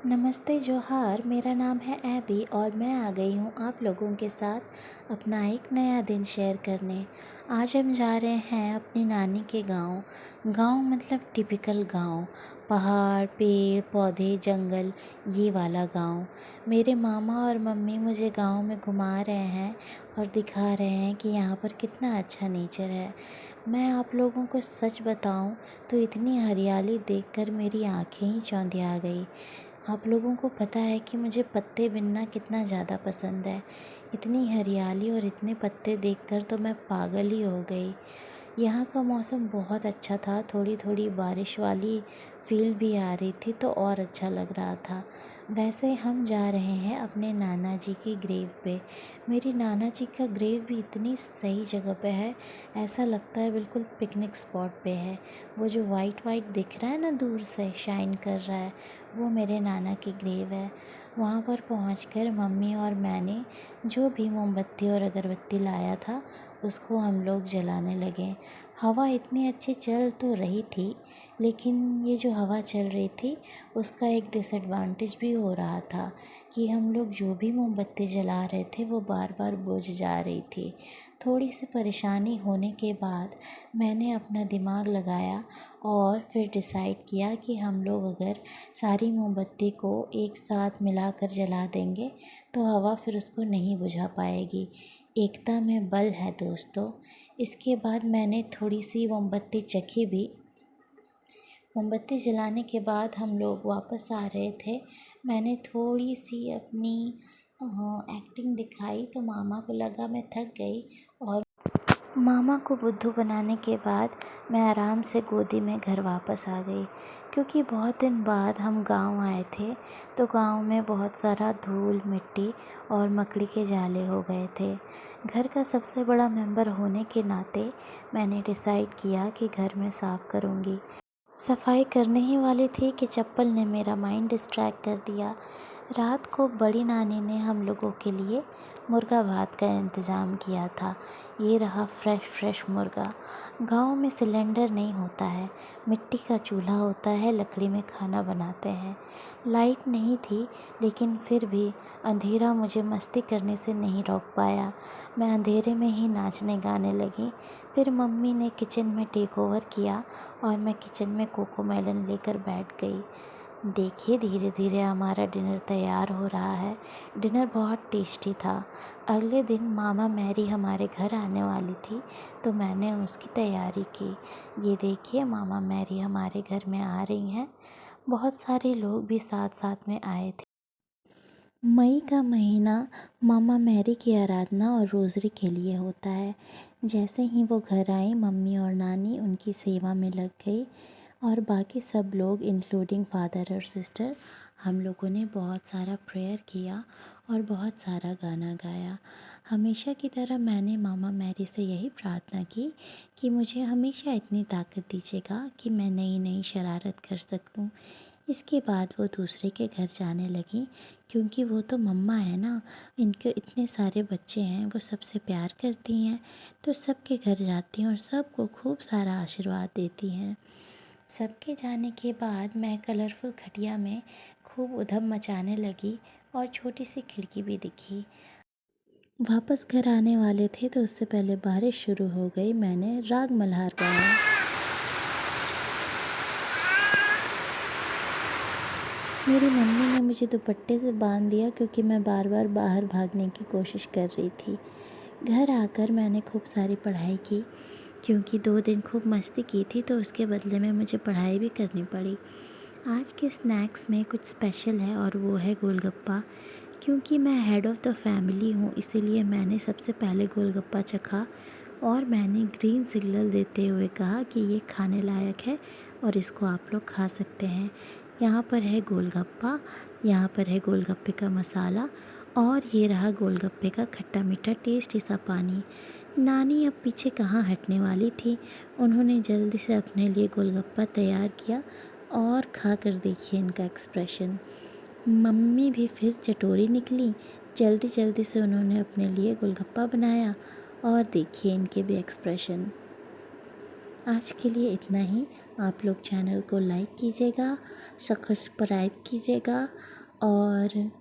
नमस्ते जोहार। मेरा नाम है एबी और मैं आ गई हूँ आप लोगों के साथ अपना एक नया दिन शेयर करने। आज हम जा रहे हैं अपनी नानी के गांव। गांव मतलब टिपिकल गांव, पहाड़, पेड़, पौधे, जंगल, ये वाला गांव। मेरे मामा और मम्मी मुझे गांव में घुमा रहे हैं और दिखा रहे हैं कि यहाँ पर कितना अच्छा नेचर है। मैं आप लोगों को सच बताऊं तो इतनी हरियाली देखकर मेरी आंखें ही चौंधिया गई। आप लोगों को पता है कि मुझे पत्ते बिनना कितना ज़्यादा पसंद है। इतनी हरियाली और इतने पत्ते देखकर तो मैं पागल ही हो गई। यहाँ का मौसम बहुत अच्छा था, थोड़ी थोड़ी बारिश वाली फील भी आ रही थी तो और अच्छा लग रहा था। वैसे हम जा रहे हैं अपने नाना जी की ग्रेव पे। मेरी नाना जी का ग्रेव भी इतनी सही जगह पे है, ऐसा लगता है बिल्कुल पिकनिक स्पॉट पे है। वो जो वाइट वाइट दिख रहा है ना, दूर से शाइन कर रहा है, वो मेरे नाना की ग्रेव है। वहाँ पर पहुँचकर मम्मी और मैंने जो भी मोमबत्ती और अगरबत्ती लाया था उसको हम लोग जलाने लगे। हवा इतनी अच्छी चल तो रही थी, लेकिन ये जो हवा चल रही थी उसका एक डिसएडवांटेज भी हो रहा था कि हम लोग जो भी मोमबत्ती जला रहे थे वो बार बार बुझ जा रही थी। थोड़ी सी परेशानी होने के बाद मैंने अपना दिमाग लगाया और फिर डिसाइड किया कि हम लोग अगर सारी मोमबत्ती को एक साथ मिलाकर जला देंगे तो हवा फिर उसको नहीं बुझा पाएगी। एकता में बल है दोस्तों। इसके बाद मैंने थोड़ी सी मोमबत्ती चखी भी। मोमबत्ती जलाने के बाद हम लोग वापस आ रहे थे। मैंने थोड़ी सी अपनी एक्टिंग दिखाई तो मामा को लगा मैं थक गई और मामा को बुद्धू बनाने के बाद मैं आराम से गोदी में घर वापस आ गई। क्योंकि बहुत दिन बाद हम गांव आए थे तो गांव में बहुत सारा धूल मिट्टी और मकड़ी के जाले हो गए थे। घर का सबसे बड़ा मेंबर होने के नाते मैंने डिसाइड किया कि घर में साफ़ करूँगी। सफाई करने ही वाली थी कि चप्पल ने मेरा माइंड डिस्ट्रैक्ट कर दिया। रात को बड़ी नानी ने हम लोगों के लिए मुर्गा भात का इंतज़ाम किया था। ये रहा फ्रेश फ्रेश मुर्गा। गांव में सिलेंडर नहीं होता है, मिट्टी का चूल्हा होता है, लकड़ी में खाना बनाते हैं। लाइट नहीं थी, लेकिन फिर भी अंधेरा मुझे मस्ती करने से नहीं रोक पाया। मैं अंधेरे में ही नाचने गाने लगी। फिर मम्मी ने किचन में टेक ओवर किया और मैं किचन में कोकोमेलन लेकर बैठ गई। देखिए, धीरे धीरे हमारा डिनर तैयार हो रहा है। डिनर बहुत टेस्टी था। अगले दिन मामा मैरी हमारे घर आने वाली थी तो मैंने उसकी तैयारी की। ये देखिए, मामा मैरी हमारे घर में आ रही हैं। बहुत सारे लोग भी साथ साथ में आए थे। मई का महीना मामा मैरी की आराधना और रोज़री के लिए होता है। जैसे ही वो घर आई, मम्मी और नानी उनकी सेवा में लग गई और बाकी सब लोग इंक्लूडिंग फादर और सिस्टर, हम लोगों ने बहुत सारा प्रेयर किया और बहुत सारा गाना गाया। हमेशा की तरह मैंने मामा मैरी से यही प्रार्थना की कि मुझे हमेशा इतनी ताकत दीजिएगा कि मैं नई नई शरारत कर सकूं। इसके बाद वो दूसरे के घर जाने लगी, क्योंकि वो तो मम्मा है ना, इनके इतने सारे बच्चे हैं, वो सबसे प्यार करती हैं तो सबके घर जाती हैं और सबको खूब सारा आशीर्वाद देती हैं। सबके जाने के बाद मैं कलरफुल खटिया में खूब उधम मचाने लगी और छोटी सी खिड़की भी दिखी। वापस घर आने वाले थे तो उससे पहले बारिश शुरू हो गई। मैंने राग मल्हार गाया। मेरी मम्मी ने मुझे दुपट्टे से बांध दिया क्योंकि मैं बार बार बाहर भागने की कोशिश कर रही थी। घर आकर मैंने खूब सारी पढ़ाई की, क्योंकि 2 दिन खूब मस्ती की थी तो उसके बदले में मुझे पढ़ाई भी करनी पड़ी। आज के स्नैक्स में कुछ स्पेशल है और वो है गोलगप्पा। क्योंकि मैं हेड ऑफ़ द फैमिली हूँ, इसीलिए मैंने सबसे पहले गोलगप्पा चखा और मैंने ग्रीन सिग्नल देते हुए कहा कि ये खाने लायक है और इसको आप लोग खा सकते हैं। यहाँ पर है गोलगप्पा, यहाँ पर है गोलगप्पे का मसाला और ये रहा गोलगप्पे का खट्टा मीठा टेस्टी सा पानी। नानी अब पीछे कहाँ हटने वाली थी। उन्होंने जल्दी से अपने लिए गोलगप्पा तैयार किया और खा कर देखिए इनका एक्सप्रेशन। मम्मी भी फिर चटोरी निकली। जल्दी जल्दी से उन्होंने अपने लिए गोलगप्पा बनाया और देखिए इनके भी एक्सप्रेशन। आज के लिए इतना ही। आप लोग चैनल को लाइक कीजिएगा, सब्सक्राइब कीजिएगा और